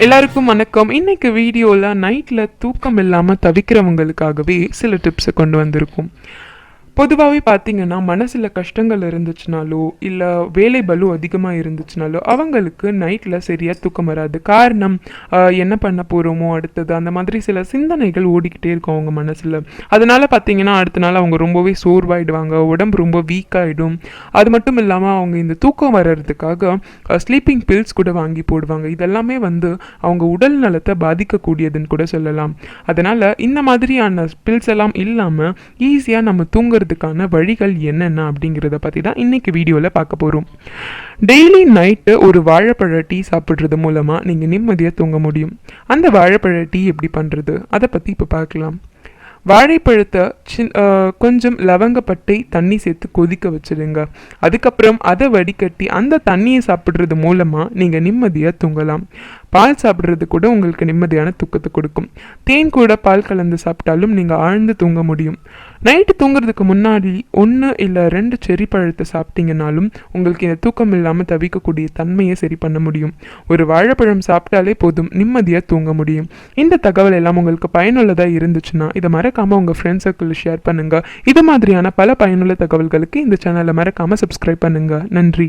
எல்லாருக்கும் வணக்கம். இன்னைக்கு வீடியோவில் நைட்டில் தூக்கம் இல்லாமல் தவிக்கிறவங்களுக்காகவே சில டிப்ஸை கொண்டு வந்திருக்கும். பொதுவாகவே பார்த்தீங்கன்னா மனசில் கஷ்டங்கள் இருந்துச்சுனாலோ இல்லை வேலை பலு அதிகமாக இருந்துச்சுனாலோ அவங்களுக்கு நைட்டில் சரியாக தூக்கம் வராது. காரணம் என்ன பண்ண போகிறோமோ அடுத்தது அந்த மாதிரி சில சிந்தனைகள் ஓடிக்கிட்டே இருக்கும் அவங்க மனசில். அதனால் பார்த்தீங்கன்னா அடுத்த நாள் அவங்க ரொம்பவே சோர்வாயிடுவாங்க, உடம்பு ரொம்ப வீக் ஆகிடும். அது மட்டும் இல்லாமல் அவங்க இந்த தூக்கம் வர்றதுக்காக ஸ்லீப்பிங் பில்ஸ் கூட வாங்கி போடுவாங்க. இதெல்லாமே அவங்க உடல் நலத்தை பாதிக்கக்கூடியதுன்னு கூட சொல்லலாம். அதனால் இந்த மாதிரியான பில்ஸ் எல்லாம் இல்லாமல் ஈஸியாக நம்ம தூங்குறதுக்கான வழிகள் என்னென்ன அப்படிங்கிறத பற்றி தான் இன்னைக்கு வீடியோவில் பார்க்க போகிறோம். டெய்லி நைட்டு ஒரு வாழைப்பழ டீ சாப்பிட்றது மூலமாக நீங்கள் நிம்மதியாக தூங்க முடியும். அந்த வாழைப்பழ டீ எப்படி பண்ணுறது அதை பற்றி இப்போ பார்க்கலாம். வாழைப்பழத்தை கொஞ்சம் லவங்கப்பட்டை தண்ணி சேர்த்து கொதிக்க வச்சுடுங்க. அதுக்கப்புறம் அதை வடிகட்டி அந்த தண்ணியை சாப்பிட்றது மூலமாக நீங்கள் நிம்மதியாக தூங்கலாம். பால் சாப்பிட்றது கூட உங்களுக்கு நிம்மதியான தூக்கத்தை கொடுக்கும். தேன் கூட பால் கலந்து சாப்பிட்டாலும் நீங்கள் ஆழ்ந்து தூங்க முடியும். நைட்டு தூங்குறதுக்கு முன்னாடி 1 இல்லை 2 செரி பழத்தை சாப்பிட்டீங்கன்னாலும் உங்களுக்கு இந்த தூக்கம் இல்லாமல் தவிக்கக்கூடிய தன்மையை சரி பண்ண முடியும். ஒரு வாழைப்பழம் சாப்பிட்டாலே போதும், நிம்மதியாக தூங்க முடியும். இந்த தகவல் எல்லாம் உங்களுக்கு பயனுள்ளதாக இருந்துச்சுன்னா இதை மறக்காமல் உங்கள் ஃப்ரெண்ட்ஸ் சர்க்கிளில் ஷேர் பண்ணுங்கள். இது மாதிரியான பல பயனுள்ள தகவல்களுக்கு இந்த சேனலை மறக்காமல் சப்ஸ்கிரைப் பண்ணுங்கள். நன்றி.